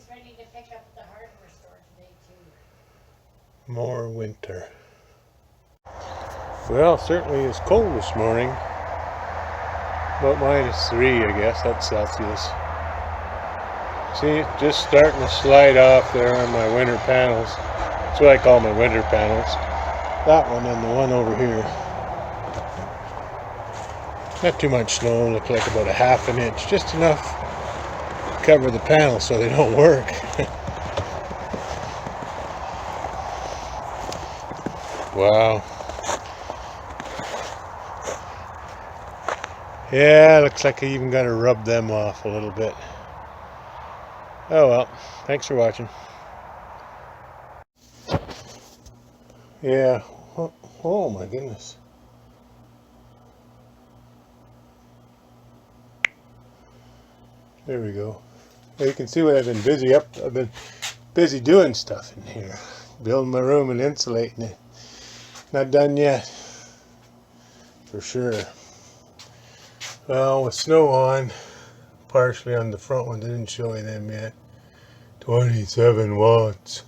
he's ready to pick up at the hardware store today too. More winter. Well, certainly it's cold this morning. About -3, I guess. That's Celsius. See, just starting to slide off there on my winter panels. That's what I call my winter panels. That one and the one over here. Not too much snow, look like about a ½ an inch. Just enough to cover the panels so they don't work. Wow. Yeah, looks like I even got to rub them off a little bit. Oh well, thanks for watching. Yeah, oh my goodness. There we go. Well, you can see what I've been busy up. I've been busy doing stuff in here. Building my room and insulating it. Not done yet. For sure. Well, with snow on, partially on the front one, didn't show you them yet. 27 watts.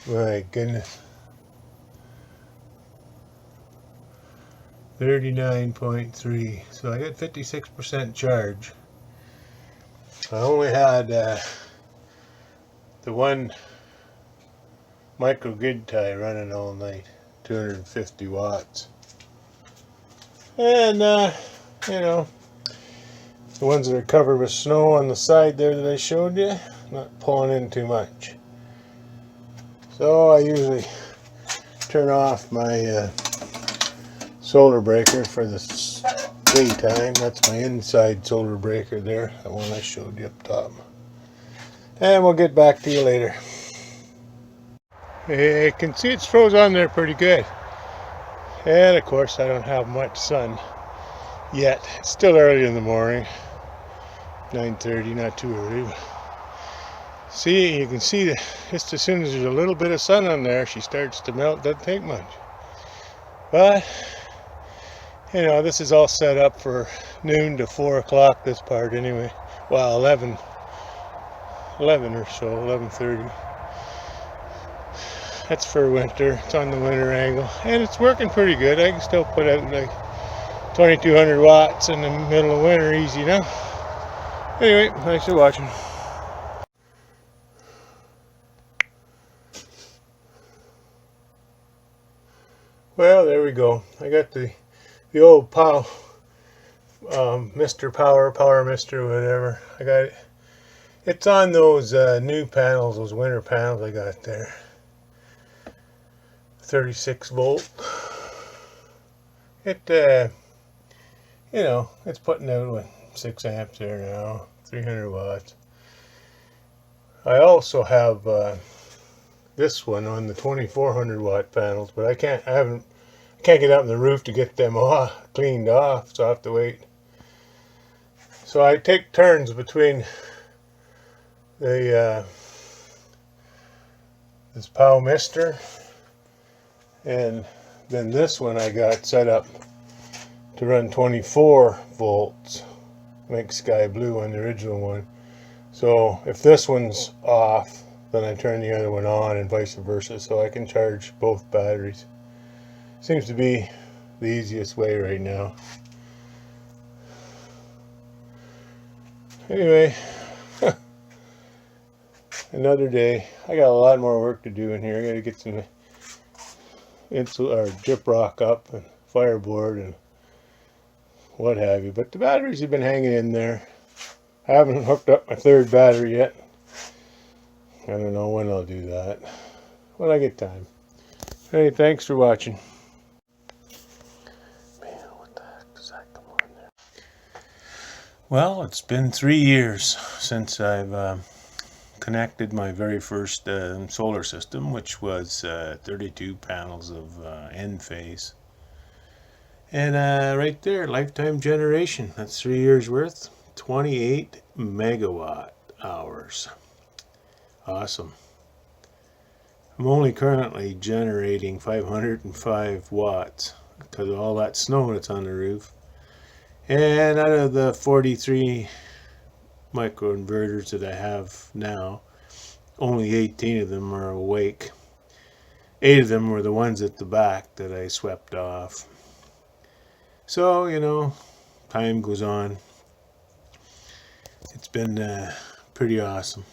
My goodness. 39.3. So I got 56% charge. I only had the one microgrid tie running all night. 250 watts. And, you know, the ones that are covered with snow on the side there that I showed you, not pulling in too much. So I usually turn off my solar breaker for the daytime. That's my inside solar breaker there, that one I showed you up top. And we'll get back to you later. You can see it's froze on there pretty good. And of course I don't have much sun yet. It's still early in the morning. 9:30, not too early. See, you can see that just as soon as there's a little bit of sun on there, she starts to melt. Doesn't take much. But, you know, this is all set up for noon to 4 o'clock, this part anyway. Well, 11 or so, 11:30. That's for winter. It's on the winter angle. And it's working pretty good. I can still put out like 2200 watts in the middle of winter easy now. Anyway, thanks for watching. Well, there we go. I got the old Power Mister, whatever. I got it. It's on those new panels, those winter panels I got there. 36 volt. It, you know, it's putting out what, 6 amps there now, 300 watts. I also have this one on the 2400 watt panels, but I can't get up on the roof to get them cleaned off, so I have to wait. So I take turns between the this Power Mister and then this one I got set up to run 24 volts, make sky blue on the original one. So if this one's off, then I turn the other one on and vice versa, so I can charge both batteries. Seems to be the easiest way right now. Anyway, another day. I got a lot more work to do in here. I got to get some gyprock up and fireboard and what have you. But the batteries have been hanging in there. I haven't hooked up my third battery yet. I don't know when I'll do that. When I get time. Hey, thanks for watching. Man, what the heck does that come on there? Well, it's been 3 years since I've connected my very first solar system, which was 32 panels of Enphase. And right there, lifetime generation. That's 3 years worth. 28 megawatt hours. Awesome. I'm only currently generating 505 watts because of all that snow that's on the roof. And out of the 43 microinverters that I have now, only 18 of them are awake. 8 of them were the ones at the back that I swept off. So, you know, time goes on. It's been pretty awesome.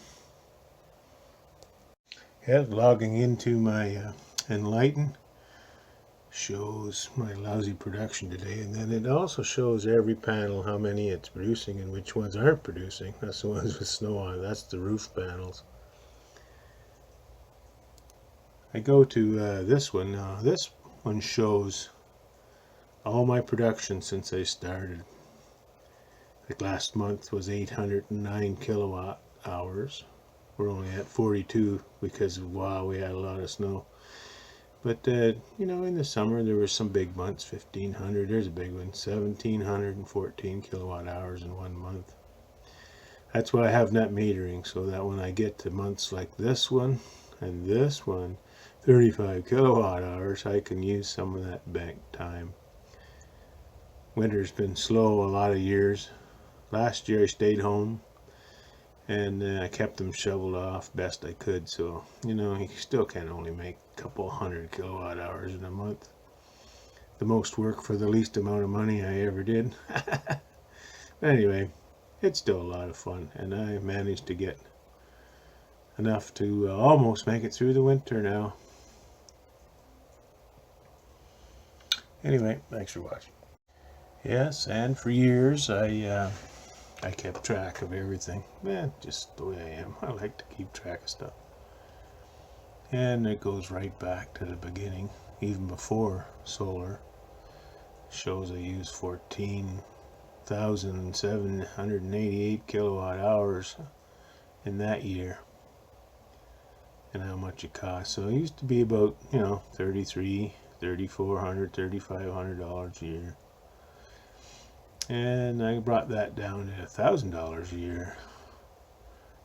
Yeah, logging into my Enlighten shows my lousy production today, and then it also shows every panel how many it's producing and which ones aren't producing. That's the ones with snow on. That's the roof panels. I go to this one now. This one shows all my production since I started. Like last month was 809 kilowatt hours. We're only at 42 because wow, we had a lot of snow. But you know, in the summer there were some big months, 1500. There's a big one, 1714 kilowatt hours in 1 month. That's why I have net metering, so that when I get to months like this one and this one, 35 kilowatt hours, I can use some of that bank time. Winter's been slow a lot of years. Last year I stayed home and I kept them shoveled off best I could, so you know, you still can only make a couple hundred kilowatt hours in a month. The most work for the least amount of money I ever did. But anyway, it's still a lot of fun, and I managed to get enough to almost make it through the winter now. Anyway, thanks for watching. Yes, and for years I kept track of everything. Just the way I am. I like to keep track of stuff. And it goes right back to the beginning, even before solar. Shows I used 14,788 kilowatt hours in that year. And how much it cost. So it used to be about, you know, $3,400, $3,500 a year. And I brought that down to $1,000 a year.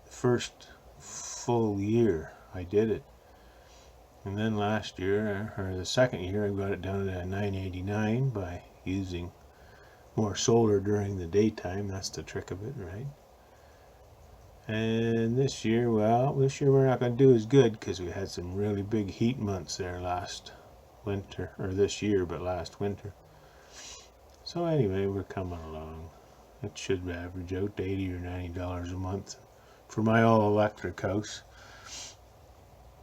The first full year I did it. And then last year, or the second year, I got it down to $989 by using more solar during the daytime. That's the trick of it, right? And this year, well, this year we're not going to do as good because we had some really big heat months there last winter, or this year, but last winter. So anyway, we're coming along. It should average out to $80 or $90 a month for my all-electric house.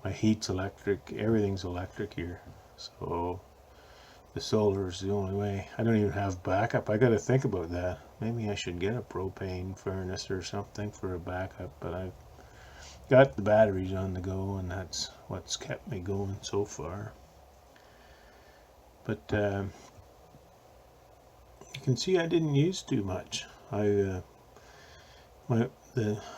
My heat's electric, everything's electric here. So the solar is the only way. I don't even have backup. I got to think about that. Maybe I should get a propane furnace or something for a backup, but I've got the batteries on the go, and that's what's kept me going so far. But you can see I didn't use too much. The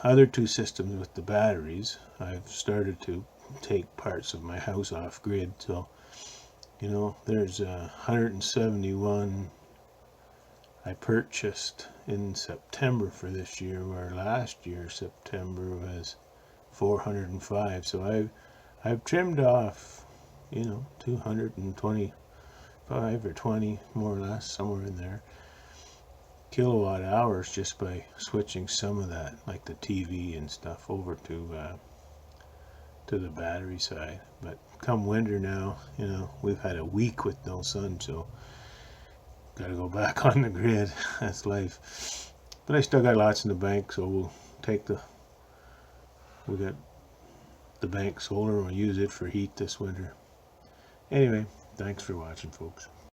other two systems with the batteries, I've started to take parts of my house off grid. So, you know, there's 171 I purchased in September for this year, where last year September was 405. So I've trimmed off, you know, 225 or 20 more or less, somewhere in there, kilowatt hours just by switching some of that, like the TV and stuff, over to the battery side. But come winter now, you know, we've had a week with no sun, so gotta go back on the grid. That's life. But I still got lots in the bank, so we'll take we got the bank solar, and we'll use it for heat this winter. Anyway, thanks for watching, folks.